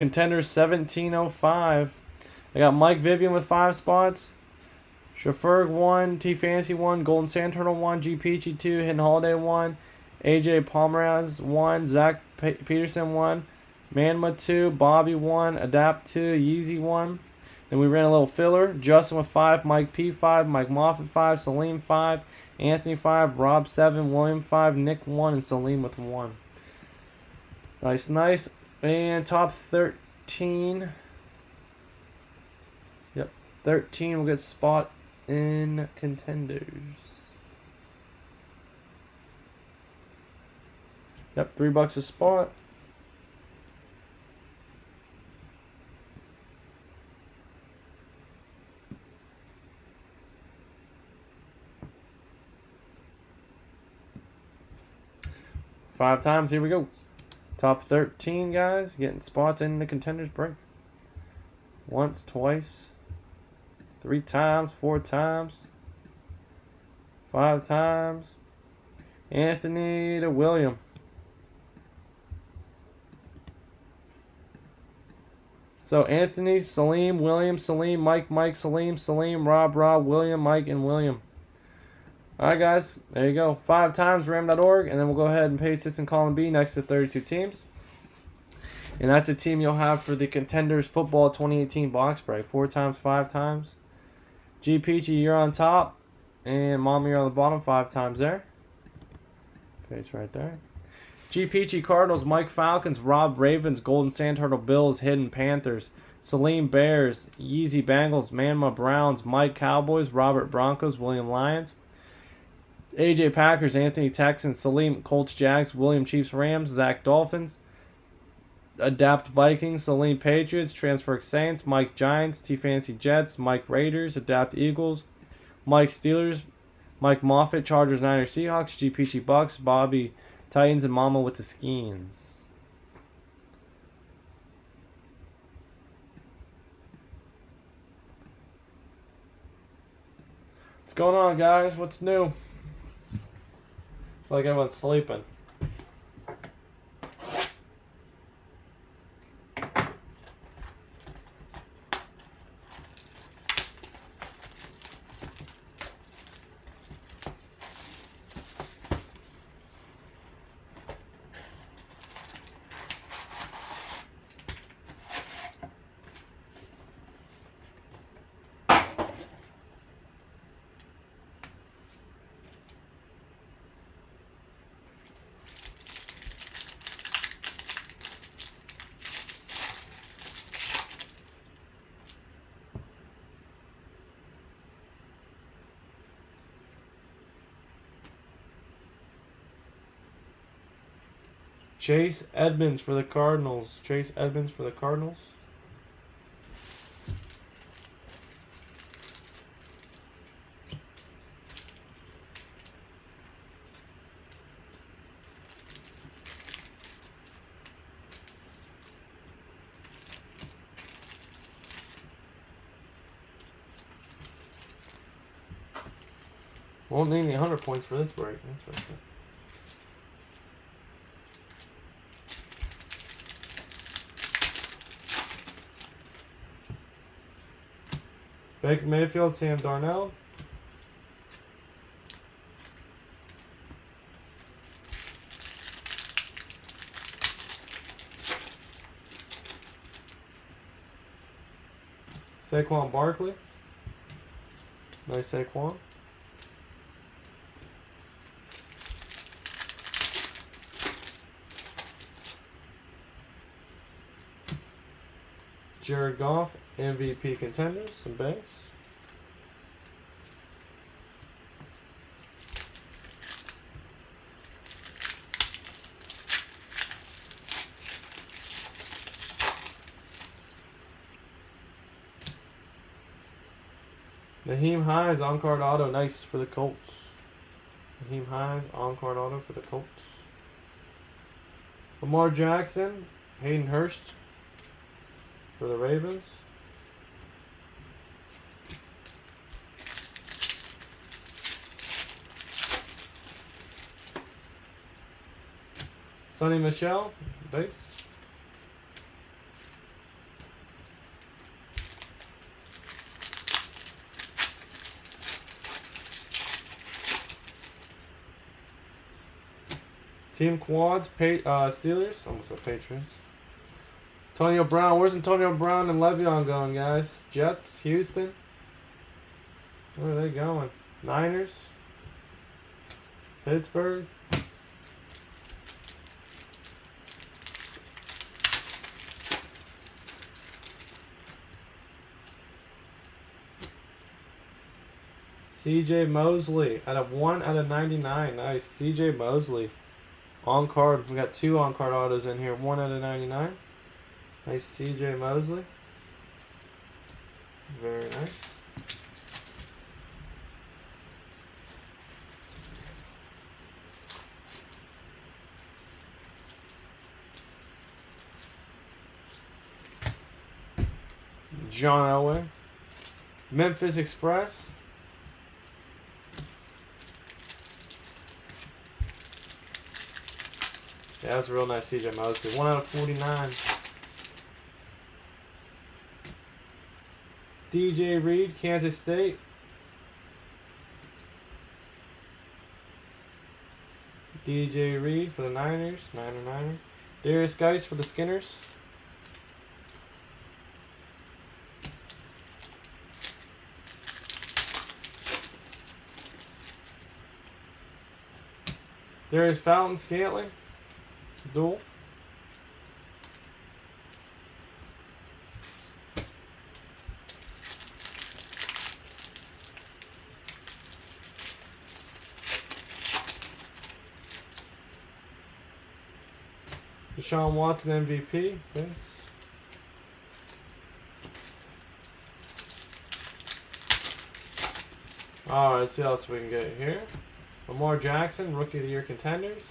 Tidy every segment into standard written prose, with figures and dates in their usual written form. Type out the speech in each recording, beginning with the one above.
Contenders 1705. I got Mike Vivian with 5 spots. Shafferg 1, T Fancy 1, Golden Sand Turtle 1, G Peachy 2, Hidden Holiday 1, AJ Pomeranz 1, Zach Peterson 1, Manma 2, Bobby 1, Adapt 2, Yeezy 1. Then we ran a little filler. Justin with 5, Mike P 5, Mike Moffat 5, Salim 5, Anthony 5, Rob 7, William 5, Nick 1, and Salim with 1. Nice, nice. And top 13. Yep, 13 will get spot in Contenders. Yep, $3 a spot. Five times, here we go. Top 13 guys getting spots in the Contenders break. Once, twice, 3 times, 4 times, 5 times. Anthony to William. So Anthony, Salim, William, Salim, Mike, Mike, Salim, Salim, Rob, Rob, William, Mike, and William. Alright guys, there you go. 5 times, ram.org, and then we'll go ahead and paste this in column B next to 32 teams. And that's the team you'll have for the Contenders Football 2018 box break. 4 times, 5 times. G Peachy, you're on top. And Mama, you're on the bottom 5 times there. Paste right there. G Peachy Cardinals, Mike Falcons, Rob Ravens, Golden Sand Turtle Bills, Hidden Panthers, Salim Bears, Yeezy Bengals, Manma Browns, Mike Cowboys, Robert Broncos, William Lions, AJ Packers, Anthony Texans, Salim Colts Jags, William Chiefs Rams, Zach Dolphins, Adapt Vikings, Salim Patriots, Transfer Saints, Mike Giants, T Fancy Jets, Mike Raiders, Adapt Eagles, Mike Steelers, Mike Moffat, Chargers, Niners, Seahawks, G Peachy Bucks, Bobby Titans, and Mama with the Skeens. What's going on, guys? What's new? It's like everyone's sleeping. Chase Edmonds for the Cardinals. Chase Edmonds for the Cardinals. Won't need any 100 points for this break. That's for sure. Baker Mayfield, Sam Darnell. Saquon Barkley. Nice Saquon. Jared Goff, MVP Contenders, some base. Naheem Hines, on-card auto, nice for the Colts. Naheem Hines, on-card auto for the Colts. Lamar Jackson, Hayden Hurst for the Ravens. Sonny Michel, base. Team quads, Steelers. Almost said Patriots. Antonio Brown. Where's Antonio Brown and Le'Veon going, guys? Jets, Houston. Where are they going? Niners. Pittsburgh. CJ Mosley out of 1/99. Nice. CJ Mosley. On card. We got 2 on card autos in here. 1/99. Nice CJ Mosley. Very nice. John Elway. Memphis Express. Yeah, that's a real nice CJ Mosley. 1/49. DJ Reed, Kansas State. DJ Reed for the Niners. Niner. Darius Geis for the Skinners. Darius Fountain, Scantling. Duel. Deshaun Watson MVP. Yes. Alright, let's see what else we can get here. Lamar Jackson, Rookie of the Year Contenders.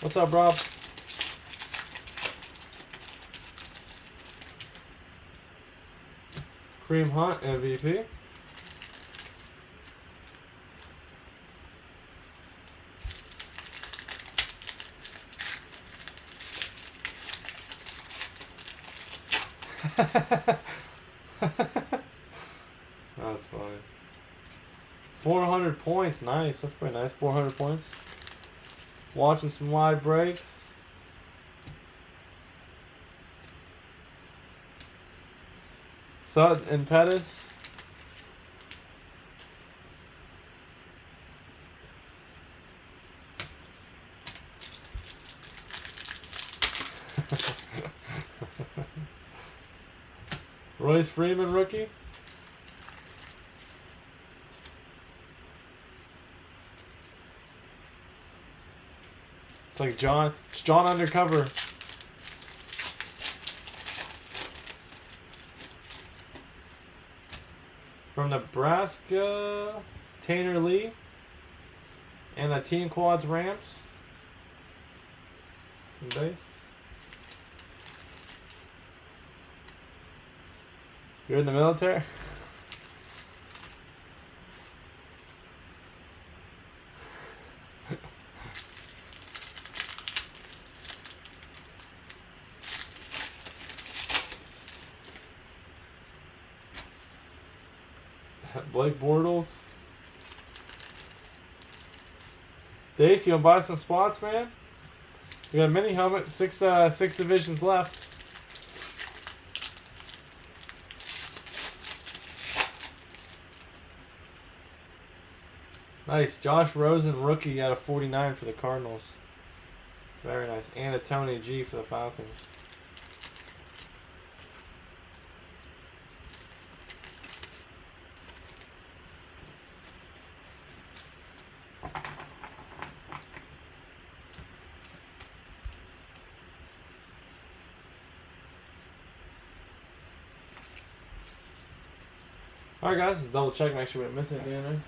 What's up, Rob? Kareem Hunt, MVP. That's funny. 400 points, nice. That's pretty nice. 400 points. Watching some live breaks. Sutton and Pettis. Royce Freeman, rookie. It's like John undercover. From Nebraska, Tanner Lee. And a Team Quads Rams. Base. You're in the military? Blake Bortles. Dace, you wanna buy some spots, man? We got a mini helmet, six divisions left. Nice. Josh Rosen, rookie, out of 49 for the Cardinals. Very nice. And a Tony G for the Falcons. Alright guys, let's double check, make sure we didn't miss anything in there.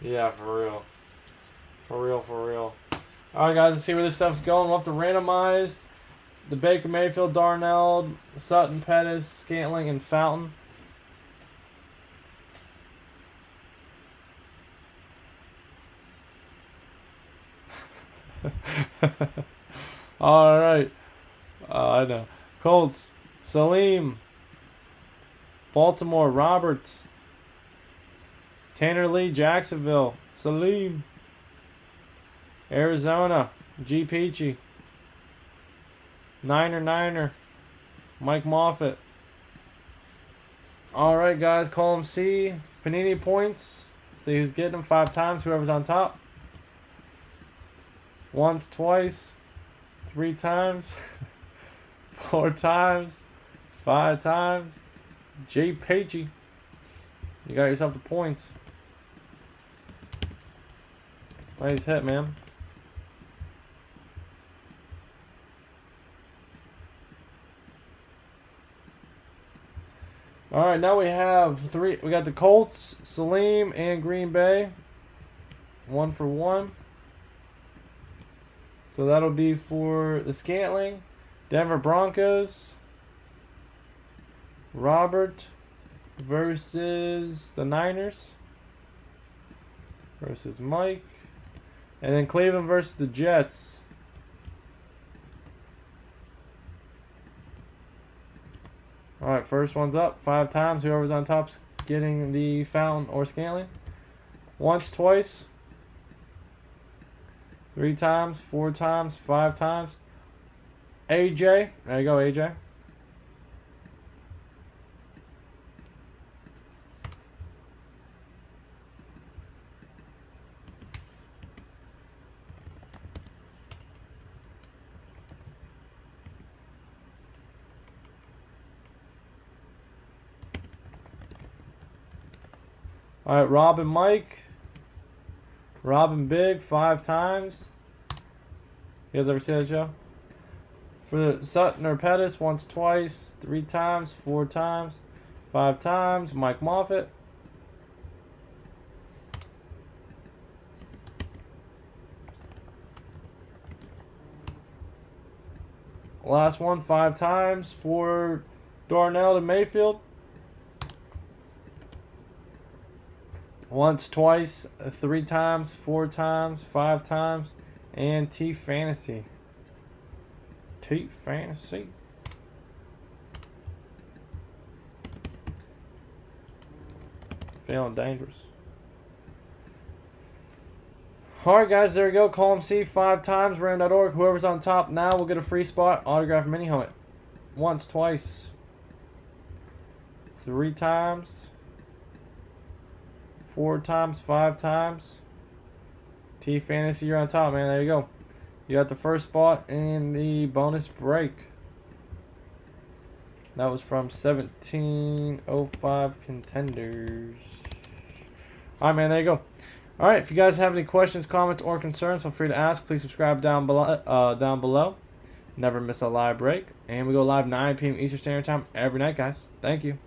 Yeah, for real. For real, for real. Alright, guys, let's see where this stuff's going. We'll have to randomize the Baker Mayfield, Darnell, Sutton, Pettis, Scantling, and Fountain. Alright. I know. Colts, Salim. Baltimore, Robert. Tanner Lee, Jacksonville, Salim. Arizona, G. Peachy. Niner, Mike Moffitt. Alright, guys, column C. Panini points. See who's getting them 5 times, whoever's on top. Once, twice, 3 times, 4 times, 5 times. J. Peachy. You got yourself the points. Nice hit, man. Alright, now we have 3. We got the Colts, Salim, and Green Bay. 1 for 1. So that'll be for the Scantling. Denver Broncos. Robert versus the Niners. Versus Mike. And then Cleveland versus the Jets. Alright, first one's up 5 times. Whoever's on top's getting the Fountain or Scantling. Once, twice. 3 times, 4 times, 5 times. AJ. There you go, AJ. Alright, Rob and Mike. Rob and Big 5 times. You guys ever see that show? For the Sutton or Pettis, once, twice, 3 times, 4 times, 5 times. Mike Moffitt. Last one, 5 times for Darnell and Mayfield. Once, twice, 3 times, 4 times, 5 times, and T Fantasy. T Fantasy. Feeling dangerous. Alright, guys, there we go. Column C 5 times, random.org. Whoever's on top now will get a free spot. Autograph mini helmet. Once, twice, 3 times. 4 times, 5 times. T Fantasy, you're on top, man. There you go. You got the first spot in the bonus break. That was from 1705 Contenders. Alright, man. There you go. Alright, if you guys have any questions, comments, or concerns, feel free to ask. Please subscribe down below. Never miss a live break. And we go live 9 p.m. Eastern Standard Time every night, guys. Thank you.